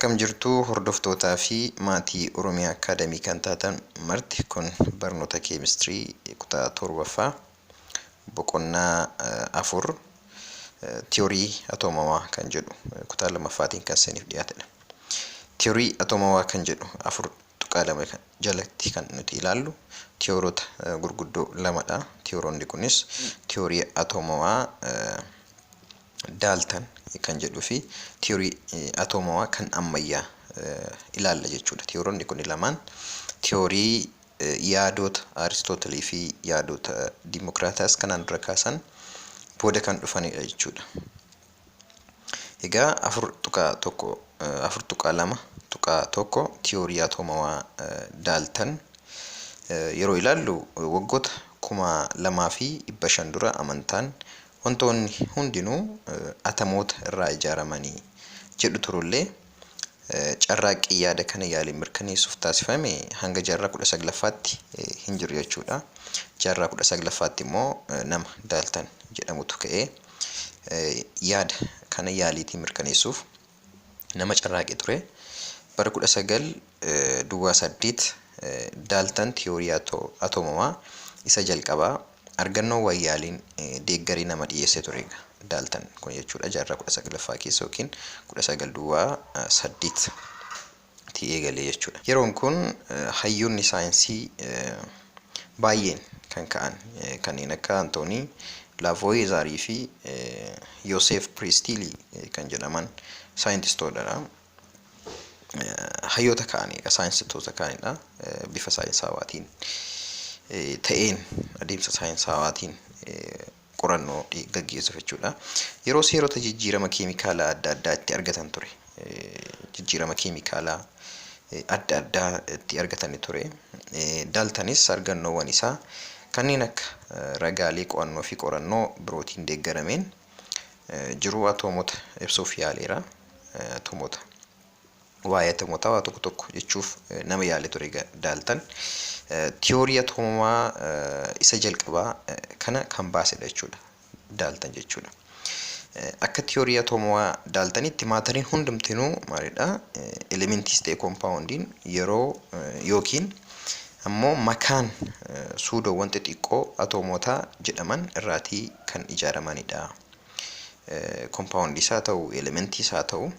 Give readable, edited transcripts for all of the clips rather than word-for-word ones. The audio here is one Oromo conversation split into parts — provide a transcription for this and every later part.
Akkam jirtu hordoftootaa fi maatii Oromiyaa Akaademii kan taatan marti kun barnoota keemistirii kutaa torbaffaa boqonnaa 4 tiyoorii atoomamaa kan jedhu kutaa lamaffaatiin kan isiniif dhiyaatedha. Tiyoorii atoomamaa kan jedhu 4 tuqaa 2 jalatti kan nuti ilaallu tiyoorota gurguddoo lamadha. Tiyooronni kunis tiyoorii atoomamaa Dalton kan jedhuu fi tiyoorii atoomamaa kan ammayyaa ilaalla jechuudha. Tiyooronni kun lamaan tiyoorii yaadota Aristootelii fi yaadota Dimokiraataas kanaan dura kaasan booda kan dhufanidha jechuudha. Egaa 4.2.1 tiyoorii atoomamaa Dalton yeroo ilaallu waggoota 2500 dura amantaan wantoonni hundinuu atamoota irraa ijaaramanii jedhu turullee carraaqqii yaada kana yaalii mirkaneessuuf taasifame hanga jaarraa 19ffaatti hin jiru jechuudha. Jaarraa 19ffaatti immoo nama Dalton jedhamutu ka'ee yaada kana yaaliitii mirkaneessuuf nama carraaqee ture. Bara 1908 Dalton tiyoorii atoomamaa isa jalqabaa argannoo wayyaaliin deeggarii nama dhiyeessee ture Dalton kun jechuudha. Jaarraa 19ffaa keessa yookiin 1908 tii eegalee jechuudha. Yeroon kun hayyoonni saayinsii baay'een kan ka'an kanneen akka Antoonii Laavoisier fi Yoosef Priestley kan jedhaman saayintistootadha. Hayyoota ka'anii saayintistoota ka'anidha. Bifa saayinsaawaatiin ta'een adeemsa saayinsaawaatiin qorannoo gaggeessuuf jechuudha. Yeroo seerota jijjiirama keemikaalaa adda addaa itti argatan ture. Jijjiirama keemikaalaa adda addaa itti argatanii ture. Daltonis argannoowwan isaa kanneen akka ragaalee qo'annoo fi qorannoo birootiin deeggarameen jiruu atoomota ibsuuf yaaleera. Atoomota waa'ee atoomotaa waa tokko tokko jechuuf nama yaalee ture Dalton. Tiyoorii atoomamaa isa jalqabaa kana kan baasedha jechuudha. Dalton jechuudha. Akka tiyoorii atoomamaa Daltonitti maatariin hundumtinuu maalidha? Elementiis ta'e koompaawundiin yeroo yookiin ammoo makaan suudoowwan xixiqqoo atoomotaa jedhaman irraatii kan ijaaramanidha. Koompaawundiis haa ta'u, elementiis haa ta'u,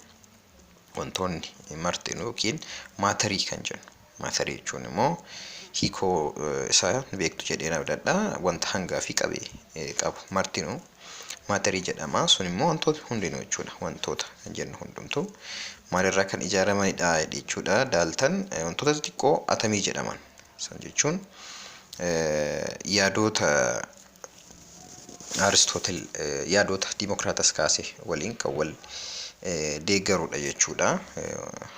wantoonni martinuu yookiin maatarii kan jennu. Maatarii jechuun immoo hiikoo isaa beektu jedhee nabdadha. Wanta hangaa fi qabee qabu martinuu maatarii jedhama. Sun immoo wantoota hundinuu jechuudha. Wantoota kan jennu hundumtuu maalirraa kan ijaaramanidha jechuudha. Dalton wantoota xixiqqoo atamii jedhaman. San jechuun yaadota Aristootel yaadota Dimokiraatas kaase waliin kan wal deeggarudha jechuudha.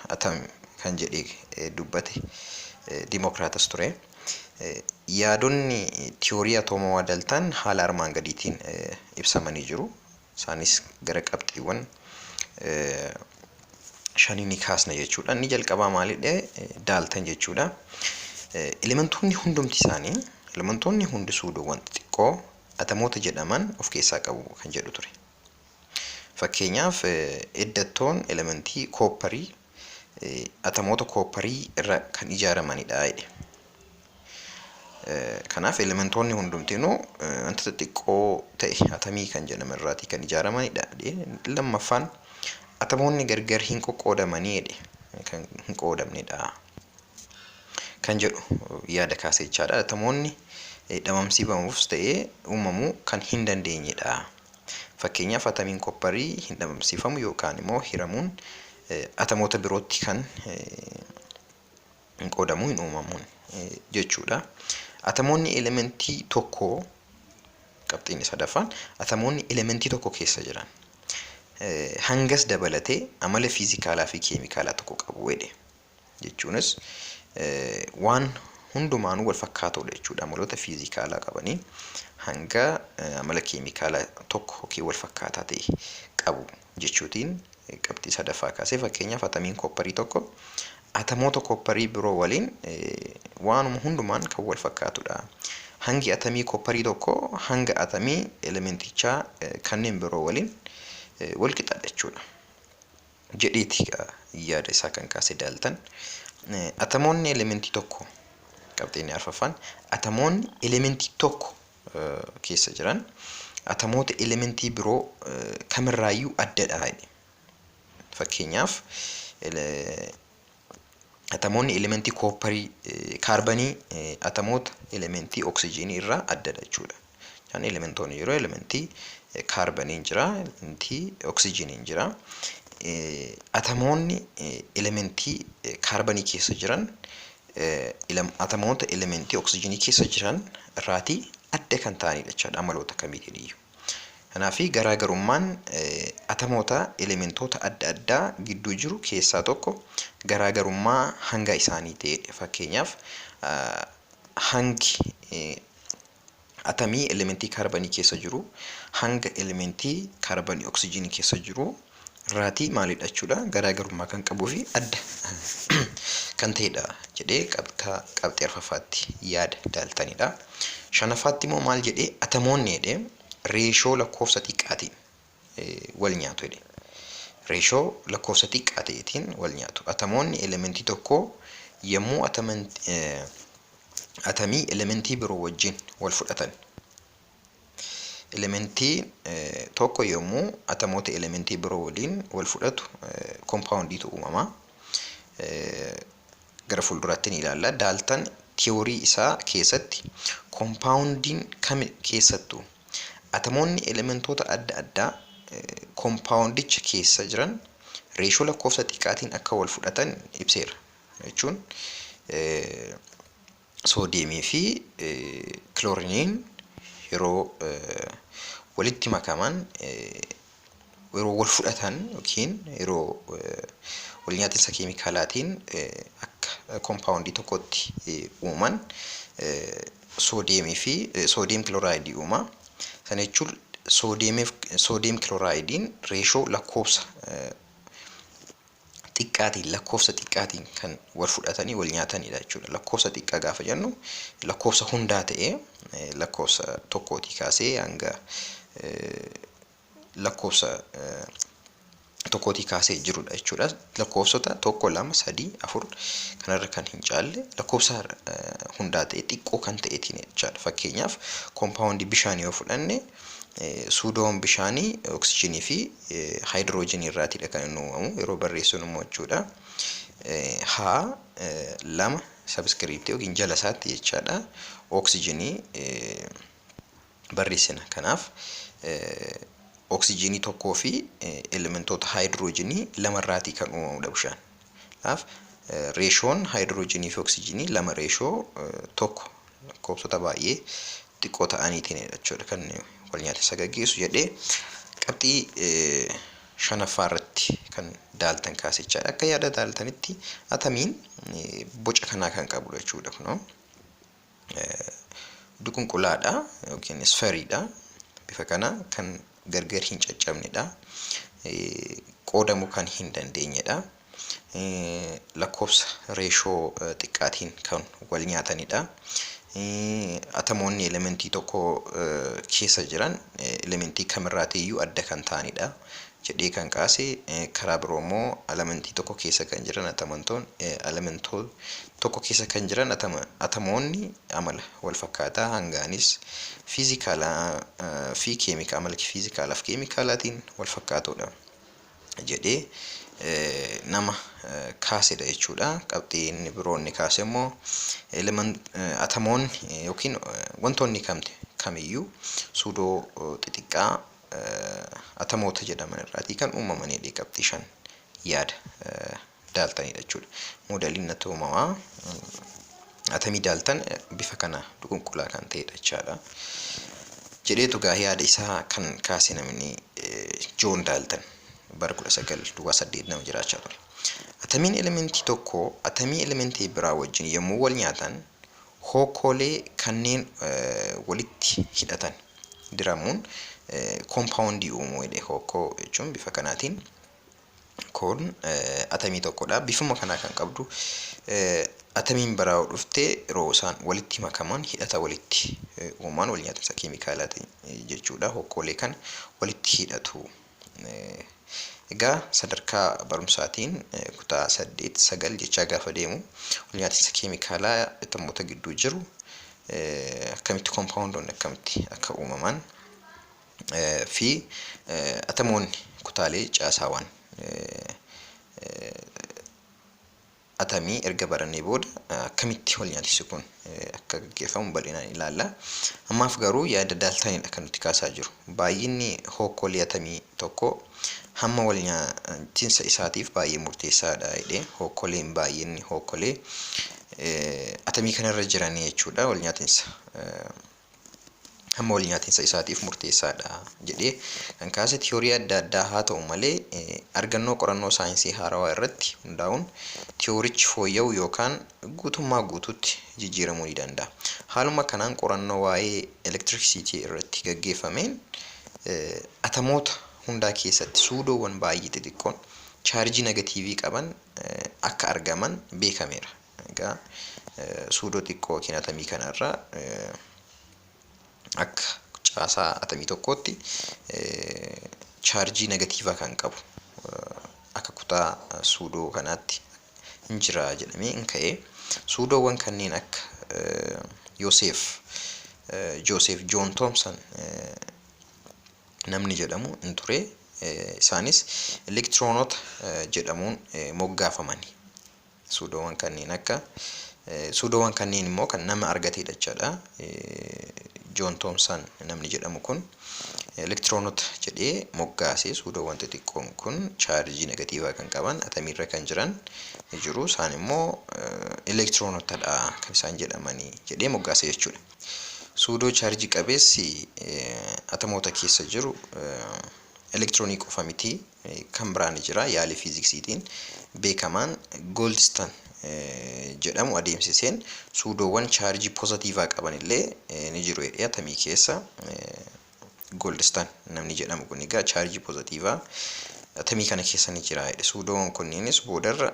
Atam kan jedhee dubbate Dimokiraatas ture. Yaadonni tiyoorii atoomamaa Dalton haala armaan gadiitiin ibsamanii jiru. Isaanis gara qabxiiwwan 5 ni kaasna jechuudha. Inni jalqabaa maalidha? Dalton jechuudha. Elementoonni hundumti isaanii, elementoonni hundi suudoowwan xixiqqoo atamoota jedhaman of keessaa qabu kan jedhu ture. Fakkeenyaaf eddattoon elementii koopparii atamoota koopparii irraa kan ijaaramanidha jedhe. Kanaaf elementoonni hundumtinuu wanta xixiqqoo ta'e atamii kan jedhaman irraatii kan ijaaramanidha. Lammaffaan atamoonni gargar hin qoqqoodamanii jedhe kan hin qoodamnedha kan jedhu yaada kaasee jechaadha. Atamoonni dhabamsiifamuufis ta'ee uumamuu kan hin dandeenyedha. Fakkeenyaaf atamiin koopparii hin dhabamsiifamu yookaan immoo hiramuun atamoota birootti kan hin qoodamu hin uumamuun jechuudha. Atamoonni elementii tokko qabxiin sadaffaan atamoonni elementii tokko keessa jiran hangas dabalatee amala fiizikaalaa fi keemikaalaa tokko qabu jedhe. Jechuunis waan hundumaanuu wal fakkaatoodha jechuudha. Amaloota fiizikaalaa qabanii hanga amala keemikaalaa tokko yookiin wal fakkaataa ta'e qabu jechuutiin qabxii sadaffaa kaasee. Fakkeenyaaf atamiin koopparii tokko atamoota koopparii biroo waliin waanuma hundumaan kan wal fakkaatudha. Hangi atamii koopparii tokko hanga atamii elementichaa kanneen biroo waliin wal qixaadha jechuudha. jedheeti yaada isaa kan kaase Daaltan. Atomoonni elementii tokko qabxiin arfaffaan atomoonni elementii tokko keessa jiran atomoota elementii biroo kamirraayyuu addadha jedhe. Fakkeenyaaf atomoonni elementii koopparii kaarbanii atomoota elementii oksijiinii irraa addadha jechuudha. Yani elementoonni yeroo elementii kaarbaniin jira, elementii oksijiiniin jira. Atomoonni elementii kaarbanii keessa jiran atomoota elementii oksijiinii keessa jiran irraatii adda kan ta'anidha jechuudha amaloota kamiitiin iyyuu. Kanaafi garaagarummaan atomoota elementoota adda addaa gidduu jiru keessaa tokko garaagarummaa hanga isaanii ta'edha. Fakkeenyaaf hangi atomii elementii kaarbanii keessa jiru hanga elementii kaarbanii oksijiinii keessa jiru irraatii maalidha jechuudha garaagarummaa kan qabuu fi adda kan ta'edha jedhee qabxii arfaffaatti yaada Daaltanidha. Shanaffaatti immoo maal jedhee atomoonni jedhee reeshoo lakkoofsa xiqqaatiin wal nyaatu jedhe. Reeshoo lakkoofsa xiqqaa ta'eetiin wal nyaatu. Atomoonni elementii tokko yommuu atomii elementii biroo wajjin wal fudhatan. Elementii tokko yommuu atomoota elementii biroo waliin wal fudhatu kompaawundiitu uumama. Gara fuulduraatti ni ilaalla. Daaltan tiyoorii isaa keessatti kompaawundiin kam keessattuu atomoonni elementoota adda addaa kompaawundicha keessa jiran reeshoo lakkoofsa xiqqaatiin akka wal fudhatan ibseera. Jechuun soodiyeemii fi kilooriiniin yeroo walitti makaman yeroo wal fudhatan yookiin yeroo wal nyaatinsa keemikaalaatiin akka kompaawundii tokkotti uuman soodiyeemii fi soodiyeem kilooraayidii uuma. Sana jechuun soodiyeem kilooraaydiin reeshoo lakkoofsa xiqqaatiin kan wal fudhatanii wal nyaatanidha jechuudha. Lakkoofsa xiqqaa gaafa jennu lakkoofsa hundaa ta'ee lakkoofsa tokkootii kaasee hanga lakkoofsa tokkootii kaasee jirudha jechuudha. Lakkoofsota 1, 2, 3, 4 kanarra kan hin caalle lakkoofsa hundaa ta'e xiqqoo kan ta'eetiin jechaadha. Fakkeenyaaf kompaawundii bishaanii yoo fudhanne suudoon bishaanii oksijiinii fi haayidroojiinii irraatidha kan inni uumamu yeroo barreessinu immoo jechuudha. H 2 sabskiriiptii yookiin jala isaatti jechaadha. Oksijiinii barreessina. Kanaaf oksijiinii tokkoo fi elementoota haayidroojiinii lamarraatii kan uumamudha bishaan. Kanaaf reeshoon haayidroojiinii fi oksijiinii 2 reeshoo tokko lakkoofsota baay'ee xiqqoo ta'aniitiin jechuudha kan wal nyaatinsa gaggeessu jedhee qabxii shanaffaa irratti kan Daaltan kaase jechaadha. Akka yaada Daaltanitti atomiin boca kanaa kan qabudha jechuudha. Kunoo duqunqulaadha yookiin isferiidha. Bifa kana kan gargar hin caccabnedha. Qoodamuu kan hin dandeenyedha. Lakkoofsa reeshoo xiqqaatiin kan wal nyaatanidha. Atomoonni elementii tokko keessa jiran elementii kamirraatiiyyuu adda kan ta'anidha jedhee kan kaase. Karaa biroo immoo elementii tokko keessa kan jiran elementoota tokko keessa kan jiran atomoonni amala wal fakkaataa hangaanis fiizikaalaa fi amala fiizikaalaa fi keemikaalaatiin wal fakkaatoodha jedhee nama kaasedha jechuudha. Qabxiin biroonni kaase immoo atomoonni yookiin wantoonni kamiyyuu suudoo xixiqqaa atomoota jedhaman irraatii kan uumamanidha. Qabxii 5 yaada Daaltanidha jechuudha. Moodeliin natti uumamaa atomii Daaltan bifa kana duqunqulaa kan ta'edha jechaadha. Jedheetu gaa yaada isaa kan kaase namni Joon Daaltan bara 1908 nama jiraachaa ture. Atomiin elementii tokko atomii elementii biraa wajjin yommuu wal nyaatan hokkoolee kanneen walitti hidhatan diramuun kompaawundii uumuu jedhe. Hokkoo jechuun bifa kanaatiin kun atomii tokkodha. Bifuma kanaa kan qabdu atomiin biraa dhuftee yeroo isaan walitti makaman hidhata walitti uuman wal nyaatinsa keemikaalaatiin jechuudha. Hokkoolee kan walitti hidhatu Egaa sadarkaa barumsaatiin kutaa 8 9 jechaa gaafa deemu walnyaatinsa keemikaalaa atomoota gidduu jiru akkamitti compoundoonni akkamitti akka uumaman fi atomoonni kutaalee caasaawwan atamii erga barannee booda akkamitti walnyaatinsi kun akka gaggeeffamu bal'inaan ilaalla. Ammaaf garuu yaada daaltaaniidha kan nuti kaasaa jiru. Baay'inni hokkolee atamii tokko hamma walnyaatinsa isaatiif baay'ee murteessaadha jedhee hokkoleen baay'inni hokkolee atamii kanarra jiranii jechuudha walnyaatinsa hamma walnyaatinsa isaatiif murteessaadha jedhee kan kaase tiyoorii adda addaa haa ta'u malee argannoo qorannoo saayinsii haarawaa irratti hundaa'uun tiyoorichi fooyya'u yookaan guutummaa guutuutti jijjiiramuu ni danda'a. Haaluma kanaan qorannoo waa'ee elektirikisiitii irratti gaggeeffameen atamoota hundaa keessatti suudoowwan baay'ee xixiqqoon chaarjii negatiivii qaban akka argaman beekameera. Egaa suudoo xiqqoo yookiin atamii kanarraa akka caasaa atamii tokkootti chaarjii negatiivaa kan qabu akka kutaa suudoo kanaatti hin jira jedhamee hin ka'e suudoowwan kanneen akka Joosef Joon Thoomson namni jedhamu hin ture. Isaanis elektiroonota jedhamuun moggaafamani. Suudoowwan kanneen akka suudoowwan kanneen immoo kan nama argatedha jechaadha. Joon Thoomson namni jedhamu kun elektiroonota jedhee moggaasee suudoowwan xixiqqoon kun chaarjii negatiivaa kan qaban atamiirra kan jiran jiru. Isaan immoo elektiroonotadha kan isaan jedhamanii jedhee moggaasee jechuudha. Suudoo chaarjii qabeessi atamoota keessa jiru elektiroonii qofa miti kan biraan jira. Yaalii fiiziksiitiin beekamaan Goldstone jedhamu adeemsiseen suudoowwan chaarjii poozitiivaa qaban illee ni jiru jedhee atamii keessa Goldstone namni jedhamu kun egaa chaarjii poozitiivaa atamii kana keessa ni jira jedhe. Suudoowwan kunneenis boodarra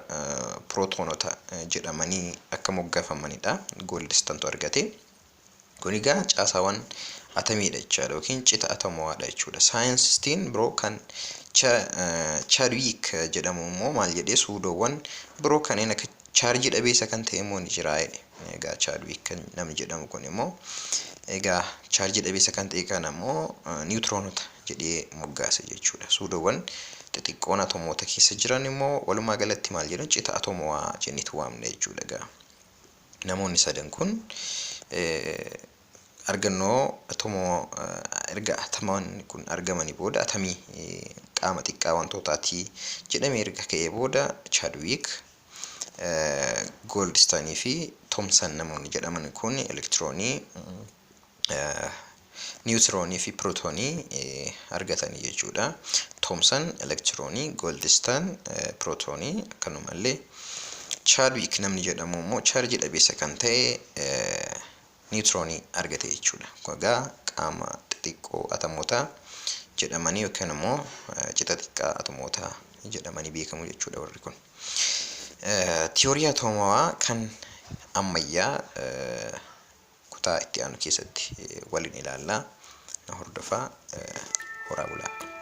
pirootoonota jedhamanii akka moggaafamanidha. Goldstonetu argate. Kun egaa caasaawwan atamiidha jechaadha yookiin cita atamowaadha jechuudha. Saayinsistiin biroo kan Chadwick jedhamu immoo maal jedhee suudoowwan biroo kanneen akka chaarjii dhabeessa kan ta'e immoo ni jira jedhe. Egaa Chadwick namni jedhamu kun immoo egaa chaarjii dhabeessa kan ta'e kana immoo niwutiroonota jedhee moggaase jechuudha. Suudoowwan xixiqqoon atomoota keessa jiran immoo walumaa galatti maal jedhan cita atomowaa jenneetu waamna jechuudha. Egaa namoonni sadan kun argannoo atomoo erga atamoonni kun argamanii booda atamii qaama xiqqaa wantootaati jedhamee erga ka'ee booda Chadwick, Goldstone fi Thoomson namoonni jedhaman kun elektiroonii, niwutiroonii fi pirootoonii argatanii jechuudha. Thoomson elektiroonii, Goldstone pirootoonii akkanumallee Chadwick namni jedhamu immoo chaarjii dhabeessa kan ta'e niwutiroonii argate jechuudha. Egaa qaama xixiqqoo atamoota jedhamanii yookaan immoo cita xiqqaa atamoota jedhamanii beekamu jechuudha warri kun. Tiyoorii atomowaa kan ammayyaa kutaa itti aanu keessatti waliin ilaallaa. Na hordofaa. Horaa bulaa.